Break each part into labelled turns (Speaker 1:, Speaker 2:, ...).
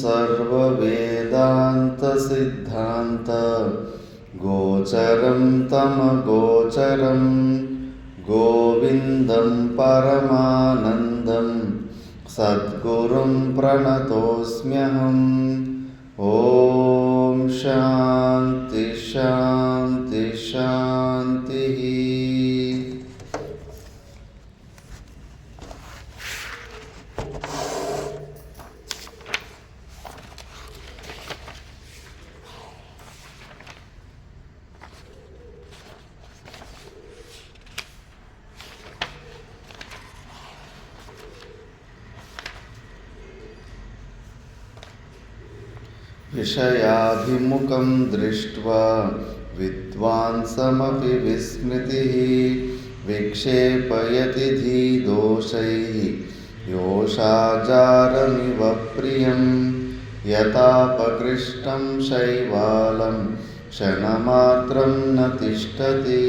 Speaker 1: सर्ववेदान्तसिद्धान्त गोचरं तमगोचरं गोविन्दं परमानन्दं सद्गुरुं प्रणतोऽस्म्यहम्। ॐ शान्ति शान्ति शान्तिः। विषयाभिमुखं दृष्ट्वा विद्वांसमपि विस्मृतिः विक्षेपयति धीदोषैः योषाजारमिव प्रियं यथापकृष्टं शैवालं क्षणमात्रं न तिष्ठति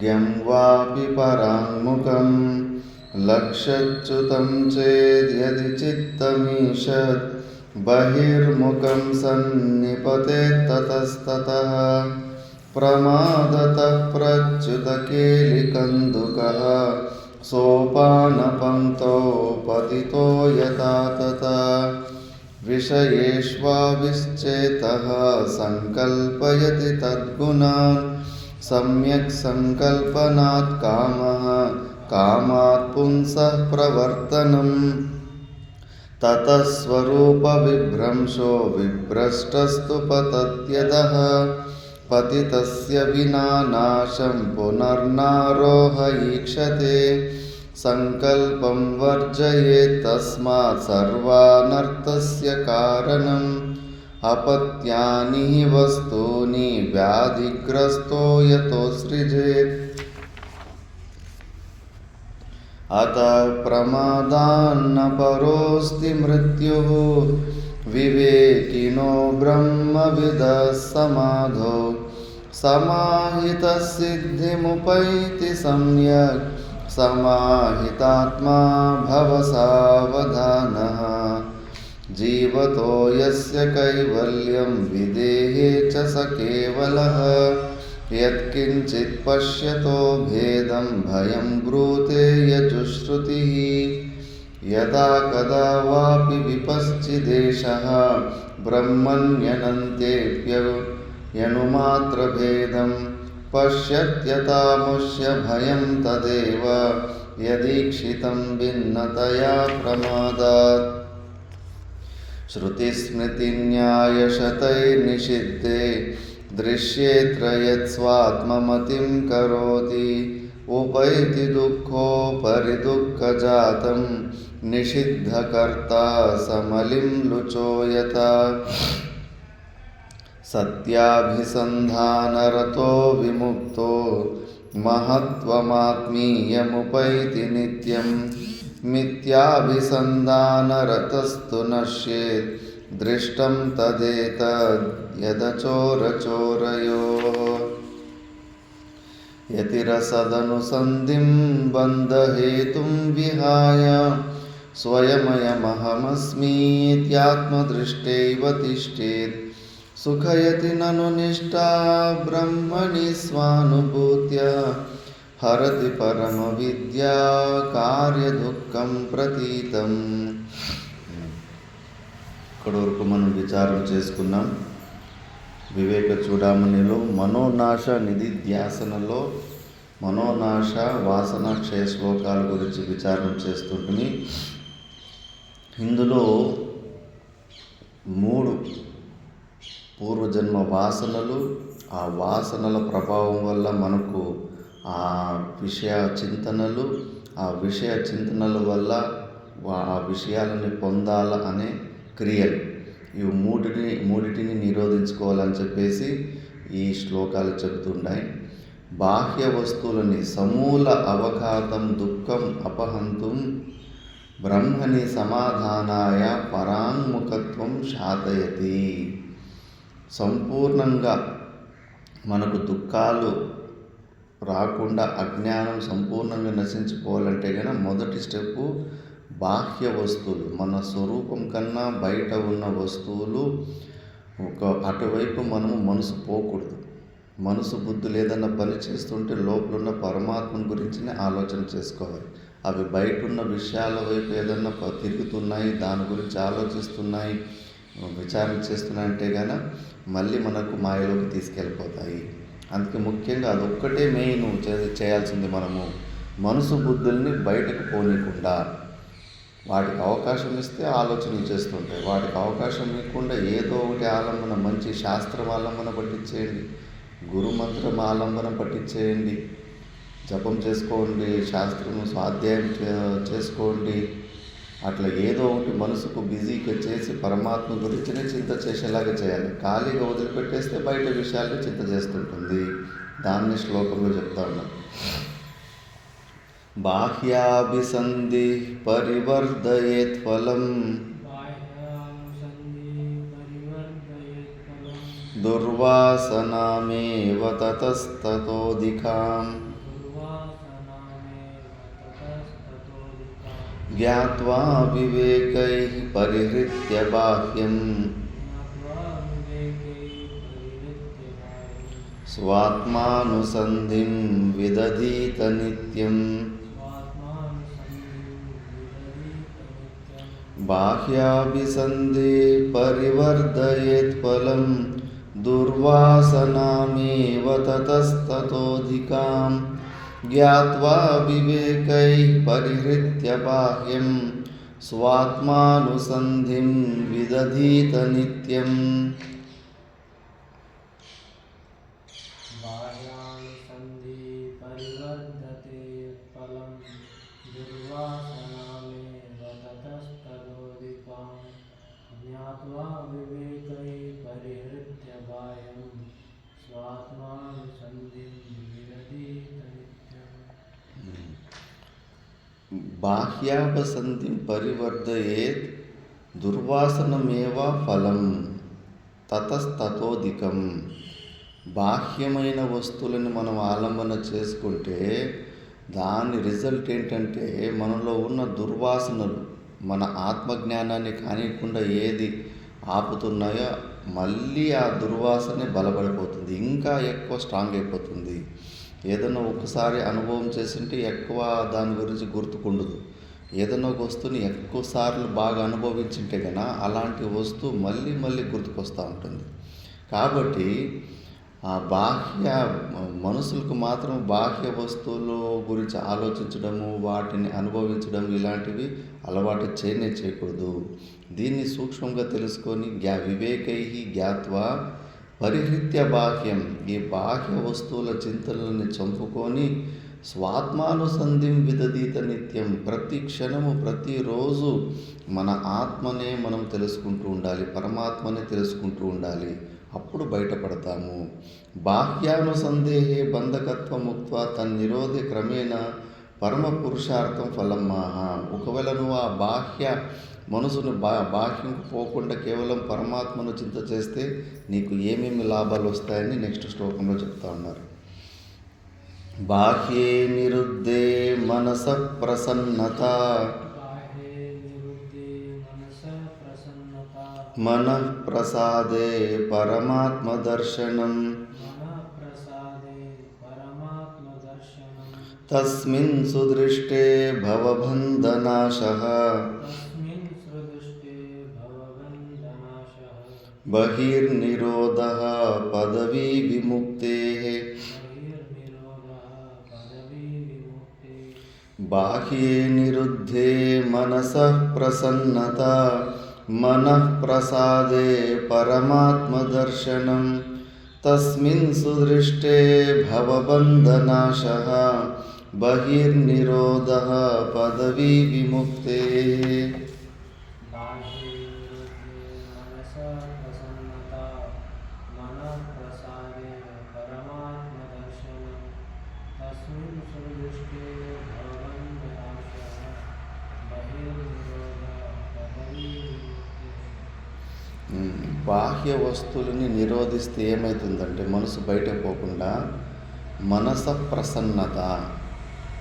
Speaker 1: ज्ञं वापि पराङ्मुखं लक्ष्यच्युतं चेद्यदि चित्तमीषत् बहिर्मुखं सन्निपतेत् ततस्ततः प्रमादतः प्रच्युतकेलिकन्दुकः सोपानपङ्क्तौ पतितो यथा तथा विषयेष्वाविश्चेतः सङ्कल्पयति तद्गुणान् सम्यक् सङ्कल्पनात् कामः कामात् पुंसः प्रवर्तनम् ततः स्वरूपविभ्रंशो विभ्रष्टस्तु पतत्यधः पतितस्य विना नाशं पुनर्नारोहयीक्षते सङ्कल्पं वर्जयेत् तस्मात् सर्वानर्थस्य कारणम् अपत्यानि हि वस्तूनि व्याधिग्रस्तो यतो सृजेत् अतः प्रमादान्न परोऽस्ति मृत्युः विवेकिनो ब्रह्मविदः समाधौ समाहितसिद्धिमुपैति सम्यक् समाहितात्मा भवसावधानः जीवतो यस्य कैवल्यं विदेहे च स केवलः यत्किञ्चित् पश्यतो भेदं भयं ब्रूते यजुश्रुतिः यदा कदा वापि विपश्चिदेशः ब्रह्मण्यनन्तेऽप्यनुमात्रभेदं पश्यत्यतामुष्य भयं तदेव यदीक्षितं भिन्नतया प्रमादात् श्रुतिस्मृतिन्यायशतैर्निषिद्धे दृश्येऽत्र यत् स्वात्ममतिं करोति उपैति दुःखोपरि दुःखजातं निषिद्धकर्ता समलिं लुचो यथा सत्याभिसन्धानरतो विमुक्तो महत्त्वमात्मीयमुपैति नित्यं मिथ्याभिसन्धानरतस्तु नश्येत् दृष्टं तदेतद् यदचोरचोरयोः यतिरसदनुसन्धिं बन्धहेतुं विहाय स्वयमयमहमस्मीत्यात्मदृष्टैव तिष्ठेत् सुखयति ननु निष्ठा ब्रह्मणि स्वानुभूत्या हरति परमविद्या कार्यदुःखं प्रतीतम्। ఇక్కడి వరకు మనం విచారం చేసుకున్నాం. వివేక చూడామణిలో మనోనాశ నిధిధ్యాసనలో మనోనాశ వాసన క్షయ శ్లోకాల గురించి విచారం చేస్తుంటుంది. ఇందులో 3 పూర్వజన్మ వాసనలు, ఆ వాసనల ప్రభావం వల్ల మనకు ఆ విషయ చింతనలు, ఆ విషయ చింతనల వల్ల ఆ విషయాలని పొందాల అనే క్రియలు, ఇవి మూడిటిని నిరోధించుకోవాలని చెప్పేసి ఈ శ్లోకాలు చెబుతున్నాయి. బాహ్య వస్తువులని సమూల అవఘాతం దుఃఖం అపహంతుం బ్రహ్మని సమాధానాయ పరాంగుఖత్వం శాతయతి. సంపూర్ణంగా మనకు దుఃఖాలు రాకుండా అజ్ఞానం సంపూర్ణంగా నశించిపోవాలంటే కనుక మొదటి స్టెప్పు బాహ్య వస్తువులు, మన స్వరూపం కన్నా బయట ఉన్న వస్తువులు అటువైపు మనము మనసు పోకూడదు. మనసు బుద్ధులు ఏదన్నా పని చేస్తుంటే లోపల ఉన్న పరమాత్మను గురించినే ఆలోచన చేసుకోవాలి. అవి బయట ఉన్న విషయాల వైపు ఏదన్నా తిరుగుతున్నాయి, దాని గురించి ఆలోచిస్తున్నాయి, విచారణ చేస్తున్నాయి అంటే కనుక మళ్ళీ మనకు మాయలోకి తీసుకెళ్ళిపోతాయి. అందుకే ముఖ్యంగా అదొక్కటే మెయిన్ చేయాల్సింది. మనము మనసు బుద్ధుల్ని బయటకు పోనీయకుండా, వాటికి అవకాశం ఇస్తే ఆలోచనలు చేస్తుంటాయి. వాటికి అవకాశం ఇవ్వకుండా ఏదో ఒకటి ఆలంబన, మంచి శాస్త్రం ఆలంబన పట్టించేయండి, గురుమంత్రం ఆలంబన పట్టించేయండి, జపం చేసుకోండి, శాస్త్రం స్వాధ్యాయం చేసుకోండి. అట్లా ఏదో ఒకటి మనసుకు బిజీగా చేసి పరమాత్మ గురించినే చింత చేసేలాగా చేయాలి. ఖాళీగా వదిలిపెట్టేస్తే బయట విషయాలను చింత చేస్తుంటుంది. దాన్ని శ్లోకంలో చెప్తా ఉన్నాను. బాహ్యాభిసంధి పరివర్ధయేత్ ఫలం దుర్వాసనామేవ తతస్తతోధికాం జ్ఞాత్వా వివేకైః పరిహృత్య బాహ్యం స్వాత్మానుసంధిం విదధీత నిత్యం. బాహ్యాభిసంధి పరివర్ధయేత్ ఫలం దుర్వాసనామేవ తతస్తతోధికాం జ్ఞాత్వా వివేకైః పరిహృత్య బాహ్యం స్వాత్మానుసంధిం విదధీత నిత్యం. బాహ్యాపసంధిం పరివర్ధయేత్ దుర్వాసనమేవ ఫలం తతస్తతోధికం. బాహ్యమైన వస్తువులను మనం ఆలంబన చేసుకుంటే దాని రిజల్ట్ ఏంటంటే మనలో ఉన్న దుర్వాసనలు, మన ఆత్మజ్ఞానాన్ని కానివ్వకుండా ఏది ఆపుతున్నాయో మళ్ళీ ఆ దుర్వాసనే బలపడిపోతుంది, ఇంకా ఎక్కువ స్ట్రాంగ్ అయిపోతుంది. ఏదైనా ఒకసారి అనుభవం చేసింటే ఎక్కువ దాని గురించి గుర్తుకుండదు. ఏదైనా ఒక వస్తువుని ఎక్కువ సార్లు బాగా అనుభవించింటే కన్నా అలాంటి వస్తువు మళ్ళీ మళ్ళీ గుర్తుకొస్తూ ఉంటుంది. కాబట్టి ఆ బాహ్య మనుషులకు మాత్రం బాహ్య వస్తువుల గురించి ఆలోచించడము, వాటిని అనుభవించడం ఇలాంటివి అలవాటు చేయకూడదు. దీన్ని సూక్ష్మంగా తెలుసుకొని వివేకై జ్ఞాత్వా పరిహృత్య బాహ్యం, ఈ బాహ్య వస్తువుల చింతనల్ని చంపుకొని స్వాత్మానుసంధిం విదధీత నిత్యం, ప్రతి క్షణము ప్రతిరోజు మన ఆత్మనే మనం తెలుసుకుంటూ ఉండాలి, పరమాత్మనే తెలుసుకుంటూ ఉండాలి. అప్పుడు బయటపడతాము. బాహ్యానుసందేహే బంధకత్వం ముక్త్వా తన్నిరోధే క్రమేణ పరమ పురుషార్థం ఫలం మాహ. ఒకవేళ నువ్వు ఆ బాహ్య మనసును బాహ్యంకు పోకుండా కేవలం పరమాత్మను చింత చేస్తే నీకు ఏమేమి లాభాలు వస్తాయని నెక్స్ట్ శ్లోకంలో చెప్తా ఉన్నారు. బాహ్యే నిరుద్ధే మనస ప్రసన్నత మనః ప్రసాదే పరమాత్మ దర్శనం తస్మిన్ సుదృష్టే భవబంధనాశః బహిర్నిరోధః పదవీ విముక్తేః. బాహ్యే నిరుద్ధే మనసః ప్రసన్నత మనః ప్రసాదే పరమాత్మ దర్శనం తస్మిన్ సుదృష్టే భవబంధనాశః బహిర్నిరోధః పదవీ విముక్తేః. బాహ్య వస్తువులని నిరోధిస్తే ఏమవుతుందంటే మనసు బయటకు పోకుండా మనస ప్రసన్నత,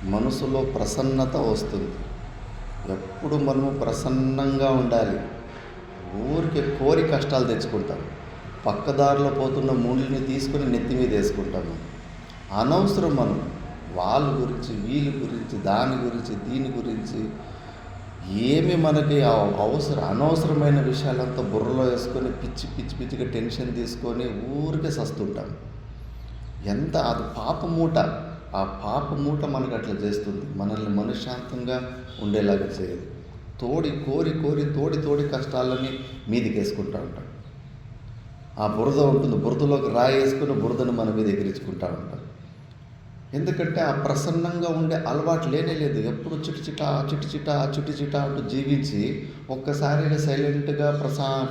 Speaker 1: మనసులో ప్రసన్నత వస్తుంది. ఎప్పుడు మనము ప్రసన్నంగా ఉండాలి. ఊరికే కోరి కష్టాలు తెచ్చుకుంటాం. పక్కదారిలో పోతున్న ముళ్ళని తీసుకొని నెత్తి మీద వేసుకుంటాము. అనవసరం మనం వాళ్ళ గురించి, వీళ్ళ గురించి, దాని గురించి, దీని గురించి ఏమి మనకి అనవసరమైన విషయాలంతా బుర్రలో వేసుకొని పిచ్చిగా టెన్షన్ తీసుకొని ఊరికే సస్తుంటాం. ఎంత అది పాపమూట. ఆ పాపమూట మనకు అట్లా చేస్తుంది. మనల్ని మనశ్శాంతంగా ఉండేలాగా చేయదు. కోరి కష్టాలని మీదికి వేసుకుంటూ ఉంటాం. ఆ బురద ఉంటుంది, బురదలోకి రాయి వేసుకుని బురదను మన మీద ఎగిరించుకుంటూ ఉంటాం. ఎందుకంటే ఆ ప్రసన్నంగా ఉండే అలవాటు లేదు. ఎప్పుడు చిటిచిట అంటూ జీవించి ఒక్కసారిగా సైలెంట్గా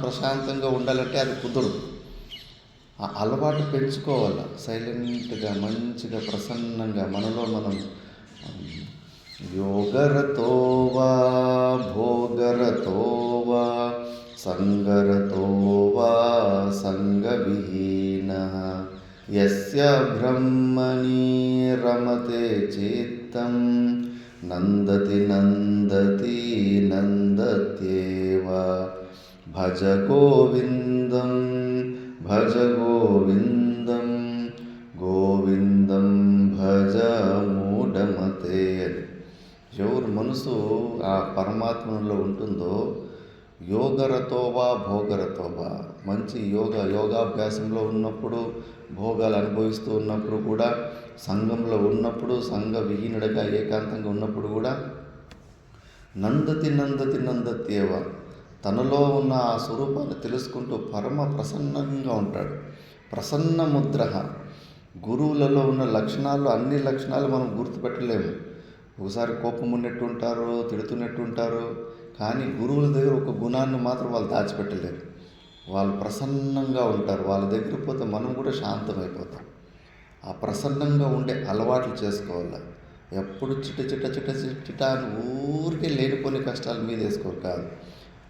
Speaker 1: ప్రశాంతంగా ఉండాలంటే అది కుదరదు. ఆ అలవాటు పెంచుకోవాలి. సైలెంట్గా, మంచిగా, ప్రసన్నంగా మనలో మనం యోగరతో వా భోగరతో వా సంగరతో వా సంగవిహీనః యస్య బ్రహ్మణి రమతే చిత్తం నందతి నందత్యేవ భజ గోవిందం గోవిందం భజ మూఢమతే. ఎవరు మనసు ఆ పరమాత్మలో ఉంటుందో యోగరతోవా భోగరతోవా, మంచి యోగాభ్యాసంలో ఉన్నప్పుడు, భోగాలు అనుభవిస్తూ ఉన్నప్పుడు కూడా, సంఘంలో ఉన్నప్పుడు, సంఘ విహీనుడిగా ఏకాంతంగా ఉన్నప్పుడు కూడా నందత్యేవ, తనలో ఉన్న ఆ స్వరూపాన్ని తెలుసుకుంటూ పరమ ప్రసన్నంగా ఉంటాడు. ప్రసన్న ముద్ర. గురువులలో ఉన్న లక్షణాలు, అన్ని లక్షణాలు మనం గుర్తుపెట్టలేము. ఒకసారి కోపం ఉన్నట్టు ఉంటారు, తిడుతున్నట్టు ఉంటారు. కానీ గురువుల దగ్గర ఒక గుణాన్ని మాత్రం వాళ్ళు దాచిపెట్టలేరు. వాళ్ళు ప్రసన్నంగా ఉంటారు. వాళ్ళ దగ్గర పోతే మనం కూడా శాంతమైపోతాం. ఆ ప్రసన్నంగా ఉండే అలవాట్లు చేసుకోవాలి. ఎప్పుడు చిట్ట అని ఊరికే లేనిపోని కష్టాల మీద వేసుకోరు కాదు.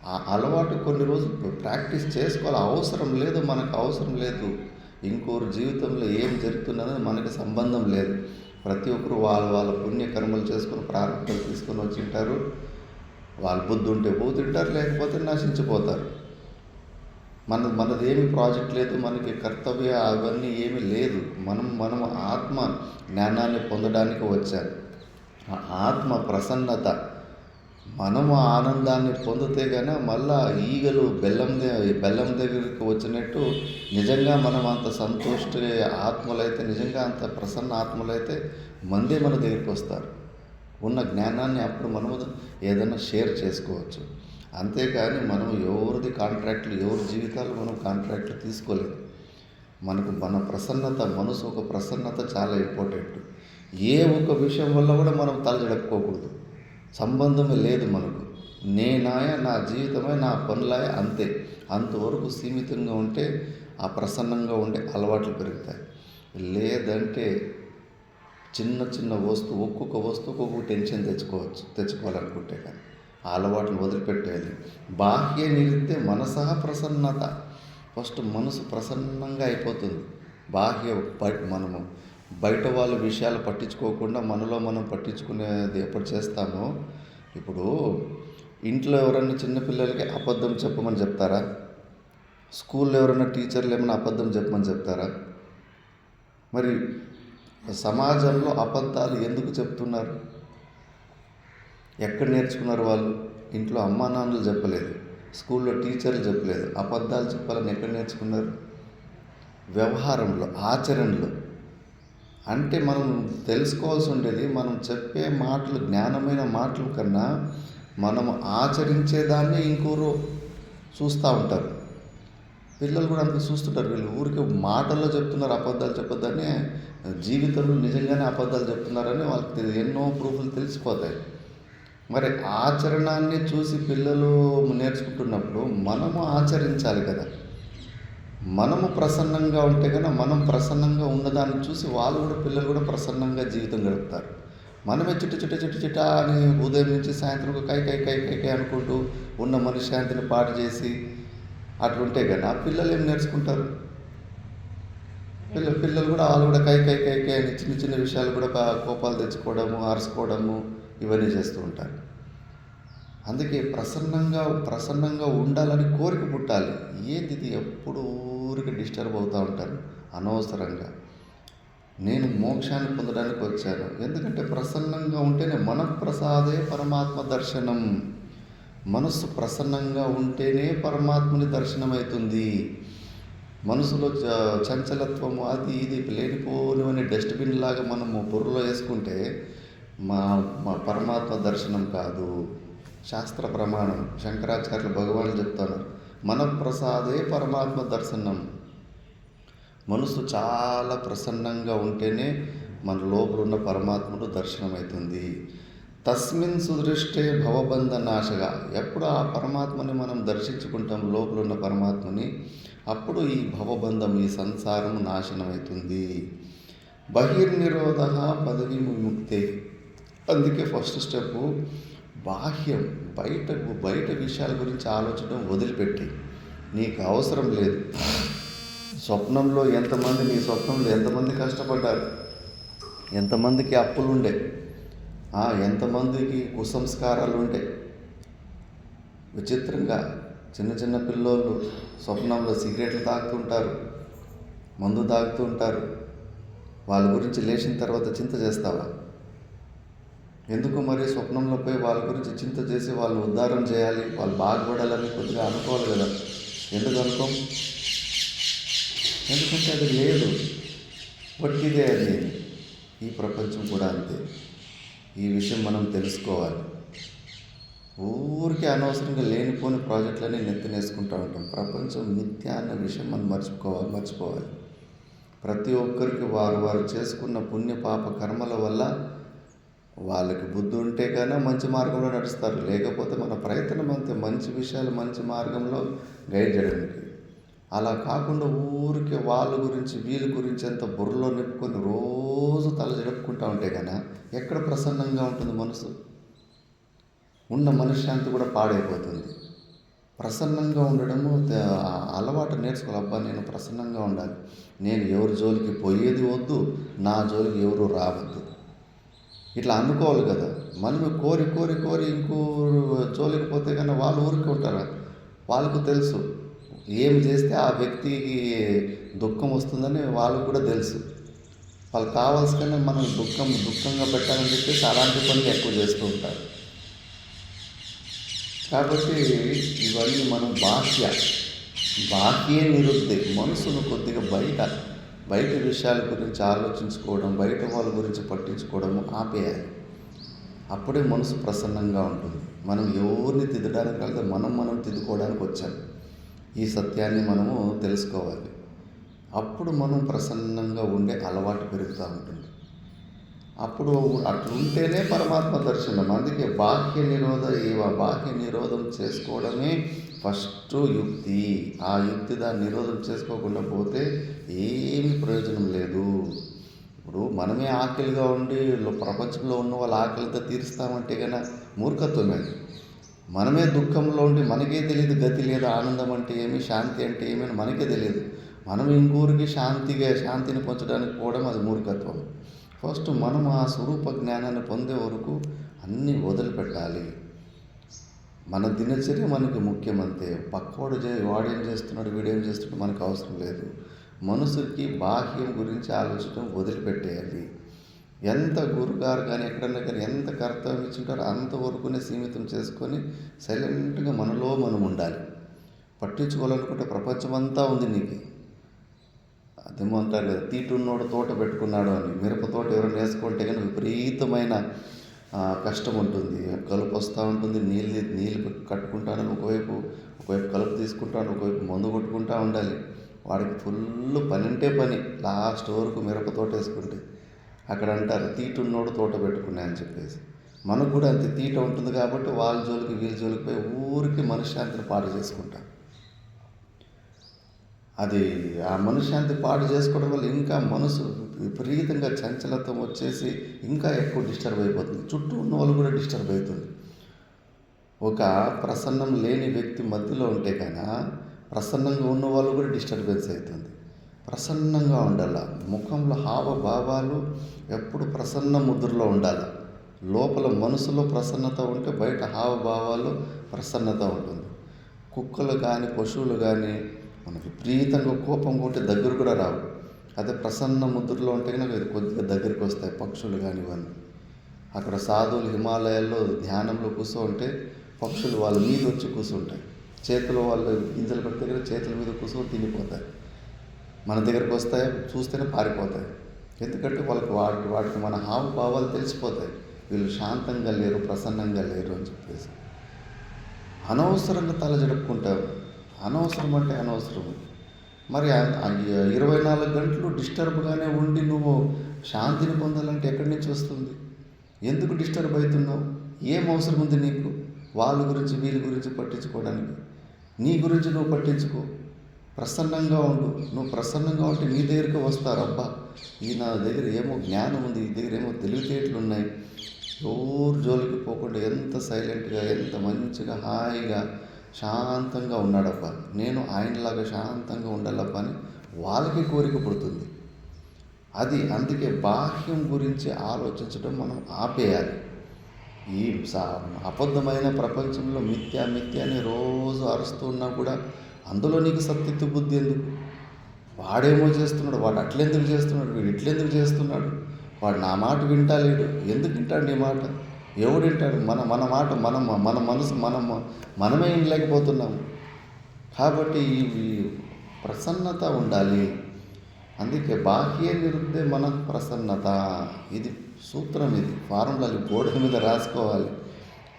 Speaker 1: ఆ అలవాటు కొన్ని రోజులు ప్రాక్టీస్ చేసుకోవాలి. మనకు అవసరం లేదు. ఇంకోరు జీవితంలో ఏం జరుగుతున్నదని మనకి సంబంధం లేదు. ప్రతి ఒక్కరు వాళ్ళ పుణ్యకర్మలు చేసుకొని ప్రారంభాలు తీసుకొని వచ్చింటారు. వాళ్ళ బుద్ధి ఉంటే పోతుంటారు, లేకపోతే నశించిపోతారు. మనది ఏమి ప్రాజెక్ట్ లేదు, మనకి కర్తవ్య అవన్నీ ఏమీ లేదు. మనం ఆత్మ జ్ఞానాన్ని పొందడానికి వచ్చారు. ఆ ఆత్మ ప్రసన్నత, మనము ఆనందాన్ని పొందితే కానీ మళ్ళా ఈగలు బెల్లం దగ్గరికి వచ్చినట్టు నిజంగా మనం అంత సంతుష్ట ఆత్మలైతే, నిజంగా అంత ప్రసన్న ఆత్మలైతే మందే మన దగ్గరికి వస్తారు. ఉన్న జ్ఞానాన్ని అప్పుడు మనము ఏదైనా షేర్ చేసుకోవచ్చు. అంతేకాని మనం ఎవరి జీవితాలు మనం కాంట్రాక్ట్లు తీసుకోలేదు. మన ప్రసన్నత, మనసు ఒక ప్రసన్నత చాలా ఇంపార్టెంట్. ఏ ఒక్క విషయం వల్ల కూడా మనం తలజడపుకోకూడదు. సంబంధమే లేదు మనకు. నేనాయ, నా జీవితమే, నా పనులాయ, అంతే. అంతవరకు సీమితంగా ఉంటే ఆ ప్రసన్నంగా ఉండే అలవాట్లు పెరుగుతాయి. లేదంటే చిన్న ఒక్కొక్క వస్తువుకు ఒక్కొక్క టెన్షన్ తెచ్చుకోవాలనుకుంటే కానీ ఆ అలవాట్లు వదిలిపెట్టేది. బాహ్య నిలిస్తే మనసహ ప్రసన్నత. ఫస్ట్ మనసు ప్రసన్నంగా అయిపోతుంది. మనము బయట వాళ్ళ విషయాలు పట్టించుకోకుండా మనలో మనం పట్టించుకునేది ఎప్పుడు చేస్తామో, ఇప్పుడు ఇంట్లో ఎవరైనా చిన్నపిల్లలకి అబద్ధం చెప్పమని చెప్తారా? స్కూల్లో ఎవరైనా టీచర్లు ఏమైనా అబద్ధం చెప్పమని చెప్తారా? మరి సమాజంలో అబద్ధాలు ఎందుకు చెప్తున్నారు? ఎక్కడ నేర్చుకున్నారు వాళ్ళు? ఇంట్లో అమ్మా నాన్నలు చెప్పలేదు, స్కూల్లో టీచర్లు చెప్పలేదు. అబద్ధాలు చెప్పాలని ఎక్కడ నేర్చుకున్నారు? వ్యవహారంలో, ఆచరణలో. అంటే మనం తెలుసుకోవాల్సి ఉండేది, మనం చెప్పే మాటలు జ్ఞానమైన మాటల కన్నా మనం ఆచరించేదాన్ని ఇంకోరు చూస్తూ ఉంటారు. పిల్లలు కూడా అంత చూస్తుంటారు. వీళ్ళు ఊరికే మాటల్లో చెప్తున్నారు అబద్ధాలు చెప్పొద్దని, జీవితంలో నిజంగానే అబద్ధాలు చెప్తున్నారని వాళ్ళకి ఎన్నో ప్రూఫ్లు తెలిసిపోతాయి. మరి ఆచరణాన్ని చూసి పిల్లలు నేర్చుకుంటున్నప్పుడు మనము ఆచరించాలి కదా. మనము ప్రసన్నంగా ఉంటే కన్నా మనం ప్రసన్నంగా ఉన్నదాన్ని చూసి పిల్లలు కూడా ప్రసన్నంగా జీవితం గడుపుతారు. మనమే చిట్ట అని ఉదయం నుంచి సాయంత్రం కై అనుకుంటూ ఉన్న మనశ్శాంతిని పాడు చేసి అట్లుంటే కానీ ఆ పిల్లలు ఏం నేర్చుకుంటారు? పిల్లలు కూడా వాళ్ళు కూడా కై కై కై కై అని చిన్న చిన్న విషయాలు కూడా కోపాలు తెచ్చుకోవడము, అరుచుకోవడము ఇవన్నీ చేస్తూ ఉంటారు. అందుకే ప్రసన్నంగా ఉండాలని కోరిక పుట్టాలి. ఏంది ఇది ఎప్పుడు ఊరికి డిస్టర్బ్ అవుతూ ఉంటారు అనవసరంగా. నేను మోక్షాన్ని పొందడానికి వచ్చాను. ఎందుకంటే ప్రసన్నంగా ఉంటేనే మనఃప్రసాదే పరమాత్మ దర్శనం. మనస్సు ప్రసన్నంగా ఉంటేనే పరమాత్మని దర్శనం అవుతుంది. మనసులో చంచలత్వము అది ఇది లేనిపోనివని డస్ట్బిన్ లాగా మనము బుర్రలో వేసుకుంటే మా మా పరమాత్మ దర్శనం కాదు. శాస్త్ర ప్రమాణం శంకరాచార్యులు భగవాన్ చెప్తున్నారు, మనఃప్రసాదే పరమాత్మ దర్శనం. మనసు చాలా ప్రసన్నంగా ఉంటేనే మన లోపల ఉన్న పరమాత్ముడు దర్శనమవుతుంది. తస్మిన్ సుదృష్టే భవబంధ నాశగా. ఎప్పుడు ఆ పరమాత్మని మనం దర్శించుకుంటాం, లోపల ఉన్న పరమాత్మని, అప్పుడు ఈ భవబంధం, ఈ సంసారము నాశనమవుతుంది. బహిర్నిరోధ పదవి విముక్తే. అందుకే ఫస్ట్ స్టెప్ బాహ్యం, బయట విషయాల గురించి ఆలోచన వదిలిపెట్టి, నీకు అవసరం లేదు. స్వప్నంలో నీ స్వప్నంలో ఎంతమంది కష్టపడ్డారు, ఎంతమందికి అప్పులు ఉండే, ఎంతమందికి కుసంస్కారాలు ఉండే. విచిత్రంగా చిన్న పిల్లోళ్ళు స్వప్నంలో సిగరెట్లు తాగుతుంటారు, మందు తాగుతూ ఉంటారు. వాళ్ళ గురించి లేచిన తర్వాత చింత చేస్తావా? ఎందుకు మరి స్వప్నంలో పోయి వాళ్ళ గురించి చింత చేసి వాళ్ళు ఉద్ధారం చేయాలి, వాళ్ళు బాగుపడాలని కొద్దిగా అనుకోవాలి కదా. ఎందుకు అనుకోం? ఎందుకంటే అది లేదు, వట్టిదే అది. ఈ ప్రపంచం కూడా అంతే. ఈ విషయం మనం తెలుసుకోవాలి. ఊరికే అనవసరంగా లేనిపోని ప్రాజెక్టులన్నీ నెత్తినేసుకుంటూ ఉంటాం. ప్రపంచం మిథ్య అన్న విషయం మనం మర్చిపోవాలి. ప్రతి ఒక్కరికి వారు చేసుకున్న పుణ్య పాప కర్మల వల్ల వాళ్ళకి బుద్ధి ఉంటే కానీ మంచి మార్గంలో నడుస్తారు. లేకపోతే మన ప్రయత్నం అంతే మంచి విషయాలు మంచి మార్గంలో గైడ్ చేయడానికి. అలా కాకుండా ఊరికి వాళ్ళ గురించి వీళ్ళ గురించి అంత బుర్రలో నింపుకొని రోజు తల జరుపుకుంటూ ఉంటే కన్నా ఎక్కడ ప్రసన్నంగా ఉంటుంది మనసు? ఉన్న మనశ్శాంతి కూడా పాడైపోతుంది. ప్రసన్నంగా ఉండడము అలవాటు నేర్చుకోవాలి. అబ్బా, నేను ప్రసన్నంగా ఉండాలి, నేను ఎవరి జోలికి పోయేది వద్దు, నా జోలికి ఎవరు రావద్దు, ఇట్లా అనుకోవాలి కదా. మనము కోరి ఇంకో జోలికి పోతే కానీ వాళ్ళు ఊరికి ఉంటారు. వాళ్ళకు తెలుసు ఏమి చేస్తే ఆ వ్యక్తికి దుఃఖం వస్తుందని వాళ్ళకు కూడా తెలుసు. వాళ్ళు కావాల్సిన మనం దుఃఖంగా పెట్టాలని చెప్పేసి అలాంటి పనులు ఎక్కువ చేస్తూ ఉంటారు. కాబట్టి ఇవన్నీ మనం బాహ్యే నిరుద్ధి. మనసును కొద్దిగా బయట విషయాల గురించి ఆలోచించుకోవడం, బయట వాళ్ళ గురించి పట్టించుకోవడము ఆపేయాలి. అప్పుడే మనసు ప్రసన్నంగా ఉంటుంది. మనం ఎవరిని తిద్దడానికి కాదు, మనం తిద్దుకోవడానికి వచ్చాం. ఈ సత్యాన్ని మనము తెలుసుకోవాలి. అప్పుడు మనం ప్రసన్నంగా ఉండే అలవాటు పెరుగుతూ ఉంటుంది. అప్పుడు అట్లుంటేనే పరమాత్మ దర్శనం. అందుకే బాహ్య నిరోధం చేసుకోవడమే ఫస్ట్ యుక్తి. ఆ యుక్తి దాన్ని నిరోధం చేసుకోకుండా పోతే ఏమీ ప్రయోజనం లేదు. ఇప్పుడు మనమే ఆకలిగా ఉండి ప్రపంచంలో ఉన్న వాళ్ళ ఆకలితో తీరుస్తామంటే కన్నా మూర్ఖత్వమే. మనమే దుఃఖంలో ఉండి మనకే తెలియదు గతి లేదు, ఆనందం అంటే ఏమి, శాంతి అంటే ఏమి అని మనకే తెలియదు. మనం ఇంకూరికి శాంతిని పంచడానికి పోవడం అది మూర్ఖత్వం. ఫస్ట్ మనం ఆ స్వరూప జ్ఞానాన్ని పొందే వరకు అన్నీ వదిలిపెట్టాలి. మన దినచర్య మనకి ముఖ్యమంతే. వాడేం చేస్తున్నాడు, వీడేం చేస్తున్నాడు మనకు అవసరం లేదు. మనసుకి బాహ్యం గురించి ఆలోచించడం వదిలిపెట్టేయాలి. ఎంత గురుగారు కానీ ఎక్కడన్నా కానీ ఎంత కర్తవ్యం ఇచ్చింటారో అంతవరకునే సీమితం చేసుకొని సైలెంట్గా మనలో మనం ఉండాలి. పట్టించుకోవాలనుకుంటే ప్రపంచమంతా ఉంది నీకు. అదేమో అంటారు కదా, తీటున్నోడు తోట పెట్టుకున్నాడు అని. మిరప తోట ఎవరైనా వేసుకుంటే కానీ విపరీతమైన కష్టం ఉంటుంది, కలుపు వస్తూ ఉంటుంది. నీళ్ళు కట్టుకుంటాను, ఒకవైపు కలుపు తీసుకుంటాను, ఒకవైపు మందు కొట్టుకుంటూ ఉండాలి. వాడికి ఫుల్ పని అంటే పని. లాస్ట్ వరకు మిరప తోట వేసుకుంటే అక్కడ అంటారు తీటున్నోడు తోట పెట్టుకున్నా అని చెప్పేసి. మనకు కూడా అంతే తీట ఉంటుంది కాబట్టి వాళ్ళ జోలికి వీళ్ళ జోలికి పోయి ఊరికి మనశ్శాంతిని పాడు చేసుకుంటాం. అది ఆ మనశ్శాంతి పాడు చేసుకోవడం వల్ల ఇంకా మనసు విపరీతంగా చంచలత్వం వచ్చేసి ఇంకా ఎక్కువ డిస్టర్బ్ అయిపోతుంది. చుట్టూ ఉన్న వాళ్ళు కూడా డిస్టర్బ్ అవుతుంది. ఒక ప్రసన్నం లేని వ్యక్తి మధ్యలో ఉంటే కన్నా ప్రసన్నంగా ఉన్న వాళ్ళు కూడా డిస్టర్బెన్స్ అవుతుంది. ప్రసన్నంగా ఉండాల. ముఖంలో హావభావాలు ఎప్పుడు ప్రసన్న ముద్రలో ఉండాలి. లోపల మనసులో ప్రసన్నత ఉంటే బయట హావభావాలు ప్రసన్నత ఉంటుంది. కుక్కలు కానీ పశువులు కానీ మనకి విపరీతంగా కోపం ఉంటే దగ్గర కూడా రావు. అదే ప్రసన్న ముద్రలో ఉంటే కనుక కొద్దిగా దగ్గరికి వస్తాయి పక్షులు కానీ ఇవన్నీ. అక్కడ సాధువులు హిమాలయాల్లో ధ్యానంలో కూర్చోంటే పక్షులు వాళ్ళ మీద వచ్చి కూర్చుంటాయి. చేతులు వాళ్ళు గింజలు పెడితే కనుక చేతుల మీద కూర్చొని తినిపోతాయి. మన దగ్గరకు వస్తాయి, చూస్తేనే పారిపోతాయి. ఎందుకంటే వాటికి మన హావభావాలు తెలిసిపోతాయి. వీళ్ళు శాంతంగా లేరు, ప్రసన్నంగా లేరు అని చెప్పేసి. అనవసరంగా తల జడుపుకుంటారు. అనవసరం అంటే అనవసరం. మరి 24 గంటలు డిస్టర్బ్గానే ఉండి నువ్వు శాంతిని పొందాలంటే ఎక్కడి నుంచి వస్తుంది? ఎందుకు డిస్టర్బ్ అవుతున్నావు? ఏం అవసరం ఉంది నీకు వాళ్ళ గురించి వీళ్ళ గురించి పట్టించుకోవడానికి? నీ గురించి నువ్వు పట్టించుకో, ప్రసన్నంగా ఉండు. నువ్వు ప్రసన్నంగా ఉంటే నీ దగ్గరికి వస్తారు. అబ్బా, ఈ నా దగ్గర ఏమో జ్ఞానం ఉంది, ఈ దగ్గర ఏమో తెలివితేటలు ఉన్నాయి. ఎవరు జోలికి పోకుండా ఎంత సైలెంట్గా, ఎంత మంచిగా, హాయిగా, శాంతంగా ఉన్నాడబ్బా, నేను ఆయనలాగా శాంతంగా ఉండాలబ్బా అని వాళ్ళకి కోరిక పుడుతుంది. అందుకే బాహ్యం గురించి ఆలోచించడం మనం ఆపేయాలి. ఈ అబద్ధమైన ప్రపంచంలో మిథ్య అని రోజు అరుస్తూ ఉన్నా కూడా అందులో నీకు సత్యత్వ బుద్ధి ఎందుకు? వాడేమో చేస్తున్నాడు, వాడు అట్లెందుకు చేస్తున్నాడు, వీడు ఇట్లెందుకు చేస్తున్నాడు, వాడు నా మాట వింటాలేడు. ఎందుకు వింటాడు నీ మాట? ఎవడు వింటాడు? మన మాట మన మనసు మనమే వినలేకపోతున్నాము. కాబట్టి ఈ ప్రసన్నత ఉండాలి. అందుకే బాహ్య నిరుద్ధే మన ప్రసన్నత. ఇది సూత్రం, ఇది ఫార్ములాలు గోడ మీద రాసుకోవాలి.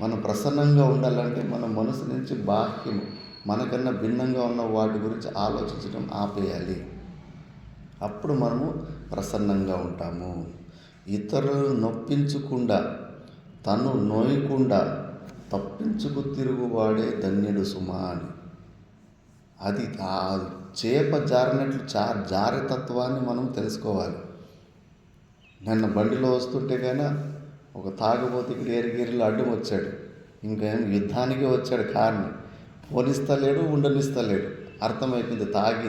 Speaker 1: మనం ప్రసన్నంగా ఉండాలంటే మన మనసు నుంచి బాహ్యం, మనకన్నా భిన్నంగా ఉన్న వాటి గురించి ఆలోచించడం ఆపేయాలి. అప్పుడు మనము ప్రసన్నంగా ఉంటాము. ఇతరులను నొప్పించకుండా, తను నోయకుండా తప్పించుకు తిరుగువాడే ధన్యుడు సుమా అని. అది ఆ చేప జారినట్లు జారే తత్వాన్ని మనం తెలుసుకోవాలి. నిన్న బండిలో వస్తుంటే కానీ ఒక తాగుబోతు ఇక్కడ ఏరిగిరిలో అడ్డం వచ్చాడు. ఇంకేం యుద్ధానికే వచ్చాడు. కార్ని పోనిస్తలేడు, ఉండనిస్తలేడు. అర్థమైపోయింది,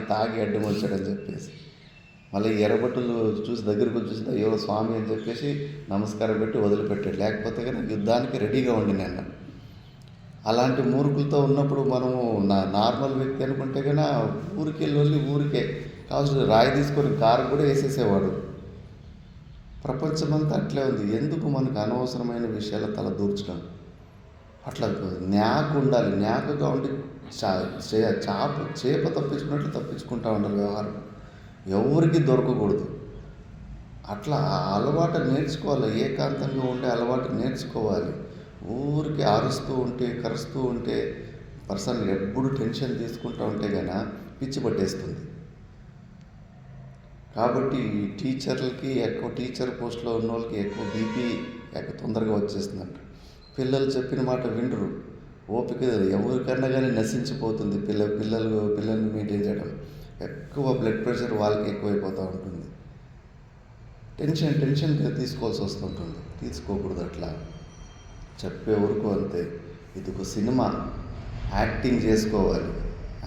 Speaker 1: తాగి అడ్డం వచ్చాడని చెప్పేసి. మళ్ళీ ఎర్రబట్టలు చూసి దగ్గరకు చూసి ఎవరో స్వామి అని చెప్పేసి నమస్కారం పెట్టి వదిలిపెట్టాడు. లేకపోతే కానీ యుద్ధానికి రెడీగా ఉండి నిన్న. అలాంటి మూర్ఖులతో ఉన్నప్పుడు మనము నార్మల్ వ్యక్తి అనుకుంటే కన్నా ఊరికే కావాల్సిన రాయి తీసుకొని కారు కూడా వేసేసేవాడు. ప్రపంచమంతా అట్లే ఉంది. ఎందుకు మనకు అనవసరమైన విషయాల తల దూర్చడం? అట్లా న్యాకు ఉండాలి. న్యాకుగా ఉండి చేప తప్పించుకున్నట్లు తప్పించుకుంటా ఉండాలి. వ్యవహారం ఎవరికి దొరకకూడదు. అట్లా అలవాటు నేర్చుకోవాలి. ఏకాంతంగా ఉండే అలవాటు నేర్చుకోవాలి. ఊరికి అరుస్తూ ఉంటే, కరుస్తూ ఉంటే, పర్సన్ ఎప్పుడు టెన్షన్ తీసుకుంటూ ఉంటే కన్నా పిచ్చి పట్టేస్తుంది. కాబట్టి టీచర్లకి టీచర్ పోస్ట్లో ఉన్న వాళ్ళకి ఎక్కువ బీపీ తొందరగా వచ్చేస్తుందంట. పిల్లలు చెప్పిన మాట వినరు. ఓపిక ఎవరికన్నా కానీ నశించిపోతుంది. పిల్లల్ని మెయింటైన్ చేయడం. ఎక్కువ బ్లడ్ ప్రెషర్ వాళ్ళకి ఎక్కువైపోతూ ఉంటుంది. టెన్షన్ తీసుకోవాల్సి వస్తుంటుంది. తీసుకోకూడదు. అట్లా చెప్పే వరకు అంతే. ఇది ఒక సినిమా, యాక్టింగ్ చేసుకోవాలి.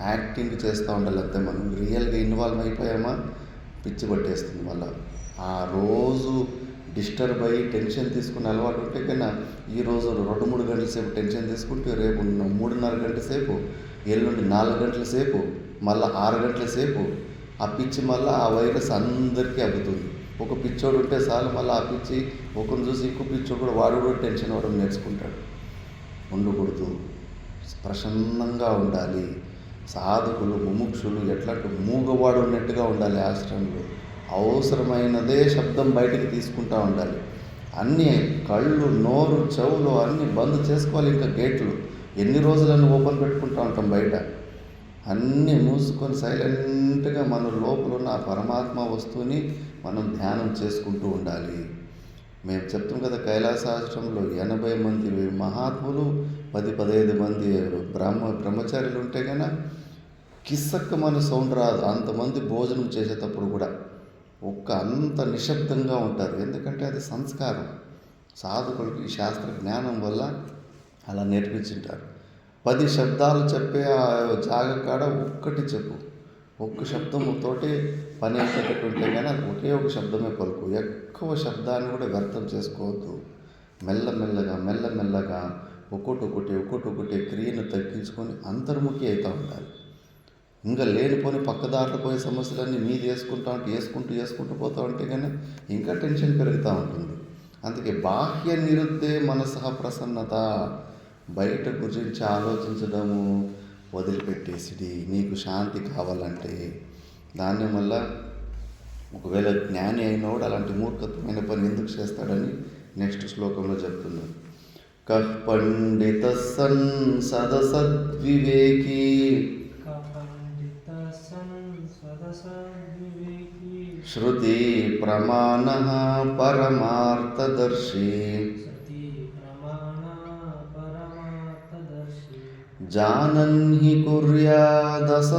Speaker 1: యాక్టింగ్ చేస్తూ ఉండాలి అంతే. మనం రియల్గా ఇన్వాల్వ్ అయిపోయామా పిచ్చి పట్టేస్తుంది. మళ్ళీ ఆ రోజు డిస్టర్బ్ అయ్యి టెన్షన్ తీసుకునే అలవాటు ఉంటే కన్నా ఈరోజు 2-3 గంటల సేపు టెన్షన్ తీసుకుంటే రేపు 3:30 గంటల సేపు, ఎల్లుండి 4 గంటల సేపు, మళ్ళీ 6 గంటల సేపు ఆ పిచ్చి మళ్ళీ ఆ వైరస్ అందరికీ అబ్బుతుంది. ఒక పిచ్చోడు ఉంటే చాలు, మళ్ళీ ఆ పిచ్చి ఒకరిని చూసి ఇంకో పిచ్చోడు కూడా వాడు కూడా టెన్షన్ అవ్వడం నేర్చుకుంటాడు. ఉండకూడదు. ప్రసన్నంగా ఉండాలి. సాధకులు, ముముక్షులు ఎట్లాంటి మూగవాడు ఉన్నట్టుగా ఉండాలి. ఆశ్రమంలో అవసరమైనదే శబ్దం బయటికి తీసుకుంటూ ఉండాలి. అన్నీ కళ్ళు, నోరు, చెవులు అన్నీ బంద్ చేసుకోవాలి. ఇంకా గేట్లు ఎన్ని రోజులన్నీ ఓపెన్ పెట్టుకుంటూ ఉంటాం బయట. అన్నీ మూసుకొని సైలెంట్గా మన లోపల ఉన్న ఆ పరమాత్మ వస్తువుని మనం ధ్యానం చేసుకుంటూ ఉండాలి. మేము చెప్తాం కదా, కైలాసాశ్రమంలో 80 మంది మహాత్ములు, 10-15 మంది బ్రహ్మచారులు ఉంటే కన్నా కిస్సక్క మన సౌండ్ రాదు. అంతమంది భోజనం చేసేటప్పుడు కూడా అంత నిశ్శబ్దంగా ఉంటారు. ఎందుకంటే అది సంస్కారం. సాధకులకి శాస్త్ర జ్ఞానం వల్ల అలా నేర్పించింటారు. 10 శబ్దాలు చెప్పే ఆ జాగ కాడ ఒక్కటి చెప్పు. ఒక్క శబ్దంతోటి పని అయిపోయేటట్టు ఉంటే కానీ అది ఒకే ఒక శబ్దమే పలుకు. ఎక్కువ శబ్దాన్ని కూడా వ్యర్థం చేసుకోవద్దు. మెల్లమెల్లగా ఒక్కొక్కటి క్రియను తగ్గించుకొని అంతర్ముఖి అవుతూ ఉండాలి. ఇంకా లేనిపోని పక్కదారిలో పోయే సమస్యలన్నీ మీది వేసుకుంటూ పోతూ ఉంటే కానీ ఇంకా టెన్షన్ పెరుగుతూ ఉంటుంది. అందుకే బాహ్య నిరుద్ధే మనసః ప్రసన్నత, బయట గురించి ఆలోచించడము వదిలిపెట్టేసిడి. నీకు శాంతి కావాలంటే దాన్ని మళ్ళా ఒకవేళ జ్ఞాని అయినోడు అలాంటి మూర్ఖత్వమైన పని ఎందుకు చేస్తాడని నెక్స్ట్ శ్లోకంలో చెప్తున్నాడు. కః పండితః సన్ సదసద్వివేకీ శృతి ప్రమాణః పరమార్థదర్శి జానన్ హి కుర్యాదసతోవలంబం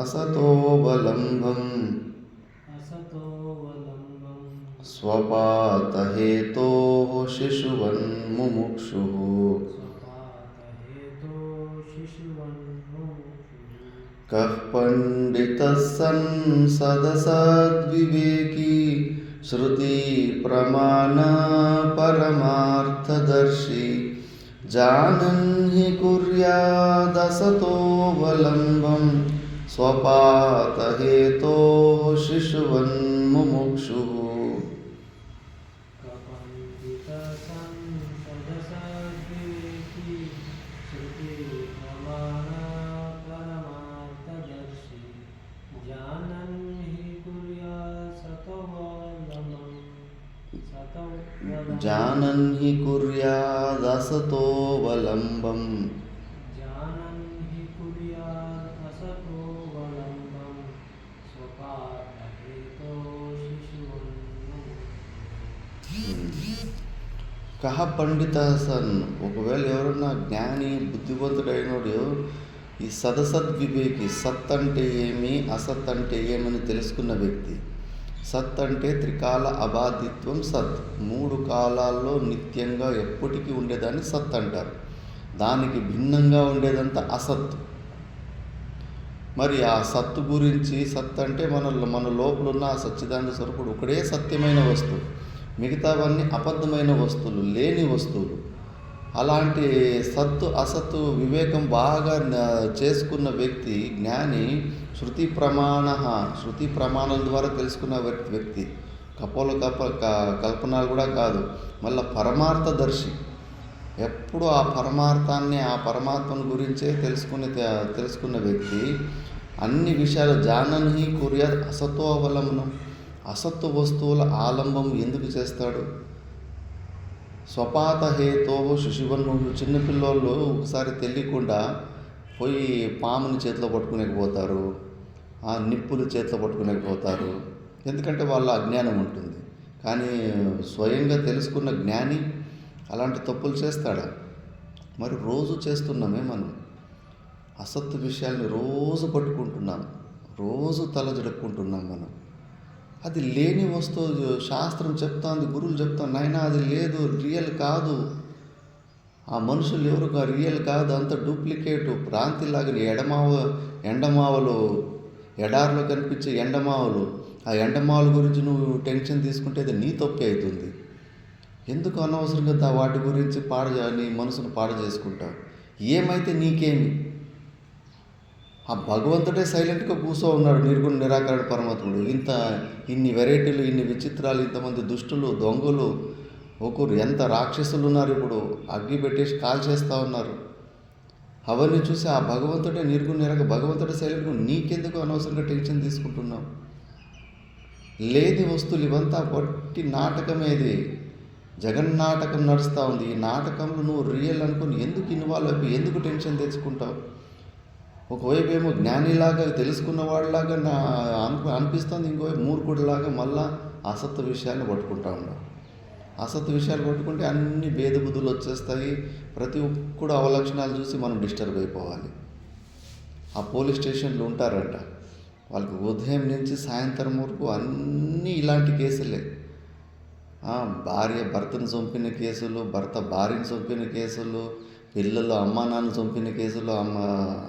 Speaker 1: అసతోవలంబం స్వపాతహేతోః శిశువన్ముముక్షుః. కః పండితః సన్ సదసద్వివేకీ శృతి ప్రమాణ పరమార్థదర్శి జానన్ హి కుర్యాదసతోవలంబం స్వపాతహేతోః శిశువన్ముముక్షుః. జానన్ హి కుర్యాదసతోవలంబం కహ పండిత సన్. ఒకవేళ ఎవరన్నా జ్ఞాని బుద్ధివంతుడైనడు ఈ సదసద్వివేకి, సత్ అంటే ఏమి అసత్ అంటే ఏమని తెలుసుకున్న వ్యక్తి. సత్ అంటే త్రికాల అబాధిత్వం సత్, 3 కాలాల్లో నిత్యంగా ఎప్పటికీ ఉండేదాన్ని సత్ అంటారు. దానికి భిన్నంగా ఉండేదంతా అసత్. మరి ఆ సత్తు గురించి, సత్ అంటే మన లోపల ఉన్న ఆ సచ్చిదానంద స్వరూపుడు ఒకడే సత్యమైన వస్తువు, మిగతావన్నీ అబద్ధమైన వస్తువులు, లేని వస్తువులు. అలాంటి సత్తు అసత్తు వివేకం బాగా చేసుకున్న వ్యక్తి జ్ఞాని శృతి ప్రమాణాల ద్వారా తెలుసుకున్న వ్యక్తి. కల్పనలు కూడా కాదు, మళ్ళీ పరమార్థదర్శి. ఎప్పుడు ఆ పరమార్థాన్ని, ఆ పరమాత్మను గురించే తెలుసుకున్న వ్యక్తి అన్ని విషయాలు జానన్హి కుర్యాత్ అసతో అవలంబనం. అసత్తు వస్తువుల ఆలంబం ఎందుకు చేస్తాడు? స్వపాతహేతో శిశువన్ను. చిన్నపిల్లోళ్ళు ఒకసారి తెలియకుండా పోయి పాముని చేతిలో పట్టుకునేకపోతారు, ఆ నిప్పులు చేతిలో పట్టుకునేకపోతారు. ఎందుకంటే వాళ్ళ అజ్ఞానం ఉంటుంది. కానీ స్వయంగా తెలుసుకున్న జ్ఞాని అలాంటి తప్పులు చేస్తాడా? మరి రోజు చేస్తున్నామే మనం. అసత్తు విషయాల్ని రోజు పట్టుకుంటున్నాం, రోజు తలజడుక్కుంటున్నాం మనం. అది లేని వస్తువు. శాస్త్రం చెప్తాంది, గురువులు చెప్తాను, నాయనా అది లేదు, రియల్ కాదు. ఆ మనుషులు ఎవరు రియల్ కాదు, అంత డూప్లికేటు, భ్రాంతిలాగా. ఎండమావలు, ఎడారిలో కనిపించే ఎండమావలు. ఆ ఎండమావల గురించి నువ్వు టెన్షన్ తీసుకుంటే అది నీ తప్పే అవుతుంది. ఎందుకు అనవసరంగా వాటి గురించి నీ మనసును పాడు చేసుకుంటావు? ఏమైతే నీకేమి? ఆ భగవంతుడే సైలెంట్గా కూర్చో ఉన్నాడు, నిర్గుణ నిరాకరణ పరమాత్ముడు. ఇన్ని వెరైటీలు, ఇన్ని విచిత్రాలు, ఇంతమంది దుష్టులు, దొంగలు, ఒకరు ఎంత రాక్షసులు ఉన్నారు. ఇప్పుడు అగ్గి పెట్టేసి కాల్ చేస్తూ ఉన్నారు. అవన్నీ చూసి ఆ భగవంతుడే భగవంతుడే సైలెంట్గా, నీకెందుకు అనవసరంగా టెన్షన్ తీసుకుంటున్నావు? లేని వస్తువులు ఇవంతా పొట్టి నాటకమేది, జగన్నాటకం నడుస్తూ ఉంది. ఈ నాటకంలో నువ్వు రియల్ అనుకుని ఎందుకు ఇన్వాల్వ్ అయిపోయి ఎందుకు టెన్షన్ తెచ్చుకుంటావు? ఒకవైపు ఏమో జ్ఞానిలాగా తెలుసుకున్న వాళ్ళలాగా అనిపిస్తుంది, ఇంకోవైపు మూర్ఖుడిలాగా మళ్ళా అసత్తు విషయాన్ని పట్టుకుంటూ ఉన్నావు. అసత్తు విషయాలు పట్టుకుంటే అన్ని భేదబుద్ధులు వచ్చేస్తాయి. ప్రతి ఒక్కడు అవలక్షణాలు చూసి మనం డిస్టర్బ్ అయిపోవాలి. ఆ పోలీస్ స్టేషన్లు ఉంటారంట, వాళ్ళకి ఉదయం నుంచి సాయంత్రం వరకు అన్నీ ఇలాంటి కేసులే. భార్య భర్తను చంపిన కేసులు, భర్త భార్యను చంపిన కేసులు, పిల్లలు అమ్మా నాన్న చంపిన కేసులు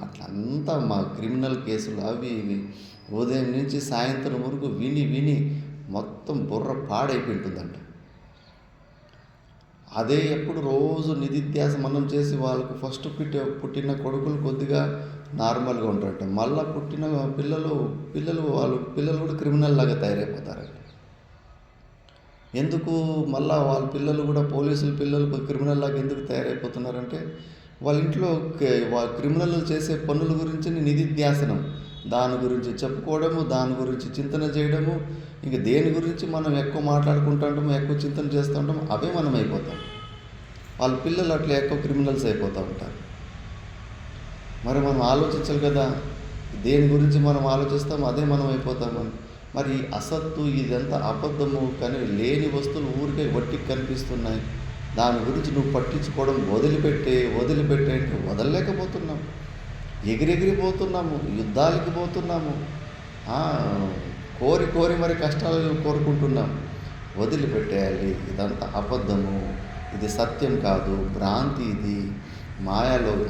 Speaker 1: అట్లంతా మా క్రిమినల్ కేసులు అవి ఇవి ఉదయం నుంచి సాయంత్రం వరకు విని విని మొత్తం బుర్ర పాడైపోయింటుందంట. అదే ఎప్పుడు రోజు నిధిధ్యాసనం చేసి వాళ్ళకు ఫస్ట్ పుట్టిన కొడుకులు కొద్దిగా నార్మల్గా ఉంటారట. మళ్ళీ పుట్టిన పిల్లలు కూడా క్రిమినల్ లాగా తయారైపోతారట. ఎందుకు మళ్ళా వాళ్ళ పిల్లలు కూడా పోలీసుల పిల్లలు క్రిమినల్ లాగా ఎందుకు తయారైపోతున్నారంటే వాళ్ళ ఇంట్లో క్రిమినల్ చేసే పనుల గురించి నిధిధ్యాసనం, దాని గురించి చెప్పుకోవడము, దాని గురించి చింతన చేయడము, ఇంక దేని గురించి మనం ఎక్కువ మాట్లాడుకుంటుంటాము, ఎక్కువ చింతన చేస్తూ ఉంటాము, అవే మనం అయిపోతాం. వాళ్ళ పిల్లలు అట్లా ఎక్కువ క్రిమినల్స్ అయిపోతూ ఉంటారు. మరి మనం ఆలోచించాలి కదా, దేని గురించి మనం ఆలోచిస్తాము అదే మనం అయిపోతామని. మరి అసత్తు ఇదంతా అబద్ధము, కానీ లేని వస్తువులు ఊరికే వట్టికి కనిపిస్తున్నాయి, దాని గురించి నువ్వు పట్టించుకోవడం వదిలిపెట్టే అంటే వదలలేకపోతున్నాం. ఎగిరెగిరిపోతున్నాము, యుద్ధాలకి పోతున్నాము, కోరి మరి కష్టాలు కోరుకుంటున్నాం. వదిలిపెట్టేయాలి. ఇదంతా అబద్ధము, ఇది సత్యం కాదు, భ్రాంతి, ఇది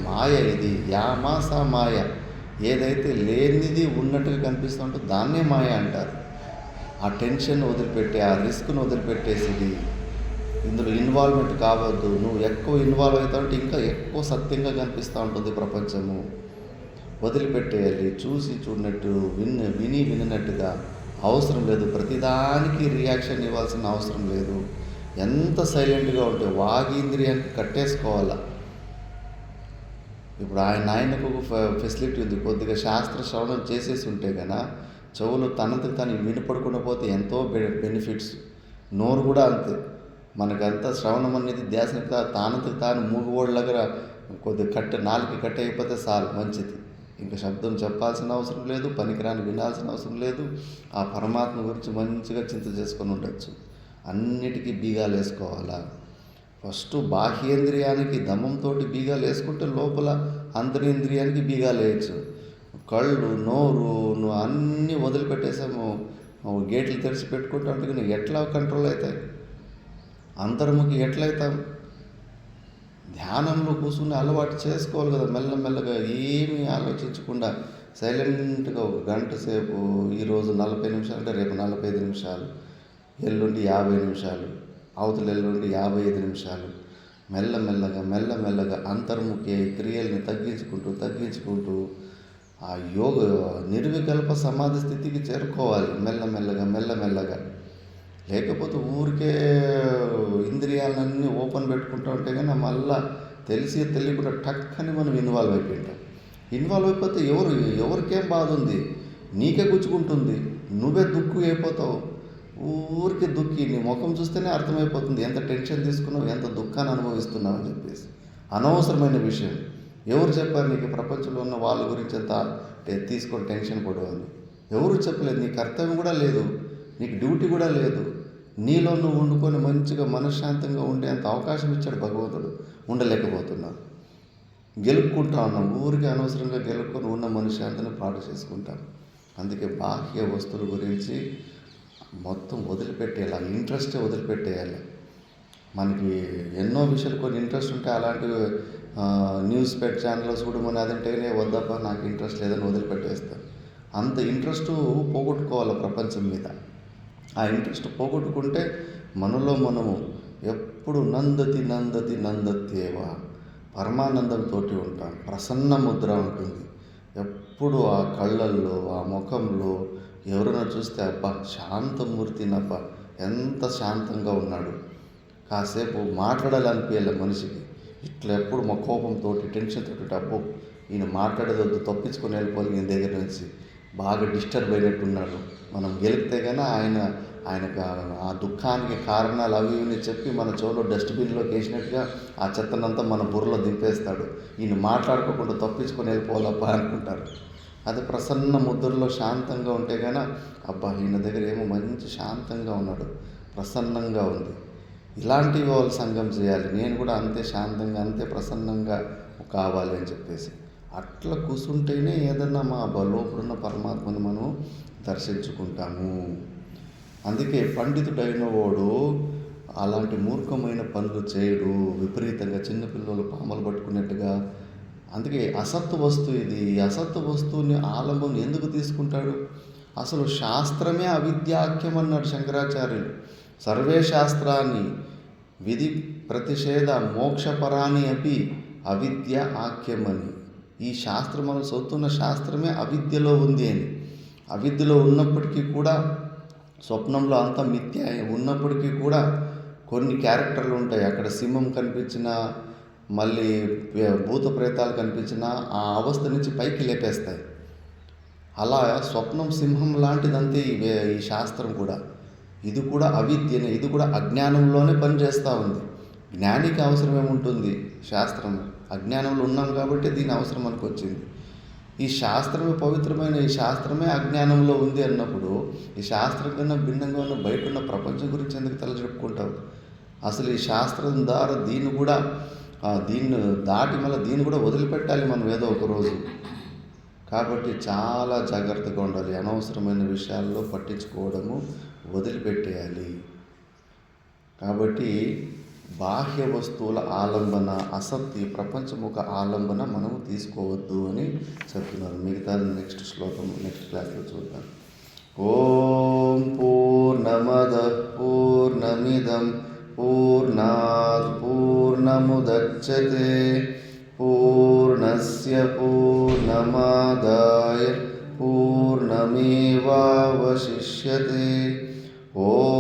Speaker 1: మాయ, ఇది యామాస మాయ. ఏదైతే లేనిది ఉన్నట్టుగా కనిపిస్తుంటో దాన్నే మాయ అంటారు. ఆ టెన్షన్ వదిలిపెట్టే, ఆ రిస్క్ను వదిలిపెట్టేసి ఇందులో ఇన్వాల్వ్మెంట్ కావద్దు. నువ్వు ఎక్కువ ఇన్వాల్వ్ అవుతా ఉంటే ఇంకా ఎక్కువ సత్యంగా కనిపిస్తూ ఉంటుంది ప్రపంచము. వదిలిపెట్టేయాలి. చూసి చూడనట్టు, వినినట్టుగా అవసరం లేదు. ప్రతిదానికి రియాక్షన్ ఇవ్వాల్సిన అవసరం లేదు. ఎంత సైలెంట్గా ఉంటే వాగీంద్రియానికి కట్టేసుకోవాలా. ఇప్పుడు ఆయనకు ఒక ఫెసిలిటీ ఉంది. కొద్దిగా శాస్త్ర శ్రవణం చేసేసి ఉంటే కన్నా చెవులు తనంతకు తాను వినపడకుండా పోతే ఎంతో బెనిఫిట్స్. నోరు కూడా అంతే. మనకంతా శ్రవణం అనేది ధ్యాసనికి తానంతకు తాను మూగుబోళ్ళ దగ్గర కొద్దిగా నాలుగు కట్ట అయిపోతే చాలు, మంచిది. ఇంకా శబ్దం చెప్పాల్సిన అవసరం లేదు, పనికిరాని వినాల్సిన అవసరం లేదు. ఆ పరమాత్మ గురించి మంచిగా చింత చేసుకొని ఉండొచ్చు. అన్నిటికీ బీగాలు వేసుకోవాలా. ఫస్ట్ బాహ్యేంద్రియానికి దమంతో బీగాలు వేసుకుంటే లోపల అంతరింద్రియానికి బీగాలు వేయచ్చు. కళ్ళు, నోరు నువ్వు అన్నీ వదిలిపెట్టేసాము, గేట్లు తెరిచి పెట్టుకుంటా ఉంటే నువ్వు ఎట్లా కంట్రోల్ అవుతాయి? అంతర్ముఖి ఎట్లయితాం? ధ్యానంలో కూర్చుని అలవాటు చేసుకోవాలి కదా. మెల్లమెల్లగా ఏమీ ఆలోచించకుండా సైలెంట్గా ఒక గంట సేపు, ఈరోజు 40 నిమిషాలు అంటే రేపు 45 నిమిషాలు, ఎల్లుండి 50 నిమిషాలు, అవతల ఎల్లుండి 55 నిమిషాలు, మెల్లమెల్లగా అంతర్ముఖి క్రియల్ని తగ్గించుకుంటూ ఆ యోగ నిర్వికల్ప సమాధి స్థితికి చేరుకోవాలి మెల్లమెల్లగా. లేకపోతే ఊరికే ఇంద్రియాలన్నీ ఓపెన్ పెట్టుకుంటూ ఉంటే కానీ మళ్ళా తెలియకుండా టక్కని మనం ఇన్వాల్వ్ అయిపోయింటాం. ఇన్వాల్వ్ అయిపోతే ఎవరికేం బాధ ఉంది? నీకే గుచ్చుకుంటుంది, నువ్వే దుక్కు అయిపోతావు. ఊరికే దుక్కి నీ ముఖం చూస్తేనే అర్థమైపోతుంది ఎంత టెన్షన్ తీసుకున్నావు, ఎంత దుఃఖాన్ని అనుభవిస్తున్నావు అని చెప్పేసి. అనవసరమైన విషయం. ఎవరు చెప్పారు నీకు? ప్రపంచంలో ఉన్న వాళ్ళ గురించి ఎంత తీసుకొని టెన్షన్ పడవాలి? ఎవరు చెప్పలేదు. నీ కర్తవ్యం కూడా లేదు, నీకు డ్యూటీ కూడా లేదు. నీలో నువ్వు వండుకొని మంచిగా మనశ్శాంతంగా ఉండేంత అవకాశం ఇచ్చాడు భగవంతుడు. ఉండలేకపోతున్నావు, గెలుపుకుంటా ఉన్నాం. ఊరికి అనవసరంగా గెలుపుకొని ఉన్న మనశ్శాంతిని పాడు చేసుకుంటాం. అందుకే బాహ్య వస్తువుల గురించి మొత్తం వదిలిపెట్టేయాలి. ఇంట్రెస్టే వదిలిపెట్టేయాలి. మనకి ఎన్నో విషయాలు కొన్ని ఇంట్రెస్ట్ ఉంటే అలాంటివి న్యూస్ ఛానల్లో చూడమని అదంటేనే వద్దప్ప నాకు ఇంట్రెస్ట్ లేదని వదిలిపెట్టేస్తాం. అంత ఇంట్రెస్ట్ పోగొట్టుకోవాలి ప్రపంచం మీద. ఆ ఇంట్రెస్ట్ పోగొట్టుకుంటే మనలో మనము ఎప్పుడు నందతేవ పరమానందంతో ఉంటాం. ప్రసన్న ముద్ర ఉంటుంది ఎప్పుడు. ఆ కళ్ళల్లో, ఆ ముఖంలో ఎవరైనా చూస్తే అబ్బా శాంతమూర్తినబ్బ, ఎంత శాంతంగా ఉన్నాడు. కాసేపు మాట్లాడాలనిపించాలి మనిషికి. ఇట్లా ఎప్పుడు మా కోపంతో, టెన్షన్ తోటి అబ్బో ఈయన మాట్లాడేదొద్దు, తప్పించుకొని వెళ్ళిపోవాలి ఈయన దగ్గర నుంచి, బాగా డిస్టర్బ్ అయినట్టున్నాడు. మనం గెలిపితే కానీ ఆయనకు ఆ దుఃఖానికి కారణాలు అవి ఇవి చెప్పి మన చెవులో డస్ట్బిన్లోకి వేసినట్టుగా ఆ చెత్తనంతా మన బుర్రలో దింపేస్తాడు. ఈయన మాట్లాడుకోకుండా తప్పించుకొని వెళ్ళిపోవాలబ్బా అనుకుంటారు. అది ప్రసన్న ముద్రలో శాంతంగా ఉంటే కానీ అబ్బా ఈయన దగ్గర ఏమో మంచి శాంతంగా ఉన్నాడు, ప్రసన్నంగా ఉంది. ఇలాంటి వాళ్ళు సంఘం చేయాలి. నేను కూడా అంతే శాంతంగా, అంతే ప్రసన్నంగా కావాలి అని చెప్పేసి అట్లా కూర్చుంటేనే ఏదన్నా మా లోపలున్న పరమాత్మను మనం దర్శించుకుంటాము. అందుకే పండితుడైన వాడు అలాంటి మూర్ఖమైన పనులు చేయడు. విపరీతంగా చిన్నపిల్లలు పాములు పట్టుకున్నట్టుగా. అందుకే అసత్తు వస్తువు ఇది. ఈ అసత్తు వస్తువుని ఆలంబం ఎందుకు తీసుకుంటాడు? అసలు శాస్త్రమే అవిద్యాఖ్యం అన్నాడు శంకరాచార్యులు. సర్వే శాస్త్రాన్ని విధి ప్రతిషేధ మోక్షపరాని అపి అవిద్య ఆఖ్యమని. ఈ శాస్త్రం మనం చదువుతున్న శాస్త్రమే అవిద్యలో ఉంది అని. అవిద్యలో ఉన్నప్పటికీ కూడా, స్వప్నంలో అంతా మిథ్య ఉన్నప్పటికీ కూడా కొన్ని క్యారెక్టర్లు ఉంటాయి. అక్కడ సింహం కనిపించినా, మళ్ళీ భూత ప్రేతాలు కనిపించినా ఆ అవస్థ నుంచి పైకి లేపేస్తాయి. అలా స్వప్నం సింహం లాంటిదంతే ఈ శాస్త్రం కూడా. ఇది కూడా అవిద్యనే, ఇది కూడా అజ్ఞానంలోనే పనిచేస్తూ ఉంది. జ్ఞానికి అవసరం ఏముంటుంది? శాస్త్రం. అజ్ఞానంలో ఉన్నాం కాబట్టి దీని అవసరం మనకు వచ్చింది. ఈ శాస్త్రమే పవిత్రమైన ఈ శాస్త్రమే అజ్ఞానంలో ఉంది అన్నప్పుడు, ఈ శాస్త్రం కన్నా భిన్నంగా ఉన్న బయట ఉన్న ప్రపంచం గురించి ఎందుకు తలచెప్పుకుంటావు? అసలు ఈ శాస్త్రం ద్వారా దీన్ని దాటి మళ్ళీ దీన్ని కూడా వదిలిపెట్టాలి మనం ఏదో ఒక రోజు. కాబట్టి చాలా జాగ్రత్తగా ఉండాలి. అనవసరమైన విషయాల్లో పట్టించుకోవడము వదిలిపెట్టేయాలి. కాబట్టి బాహ్య వస్తువుల ఆలంబన, అసత్తి, ప్రపంచముఖ ఆలంబన మనము తీసుకోవద్దు అని చెప్తున్నారు. మిగతాది నెక్స్ట్ క్లాస్లో చూద్దాం. ఓం పూర్ణమదః పూర్ణమిదం పూర్ణాత్ పూర్ణముదచ్యతే పూర్ణస్య పూర్ణమాదాయ పూర్ణమేవావశిష్యతే. ఓం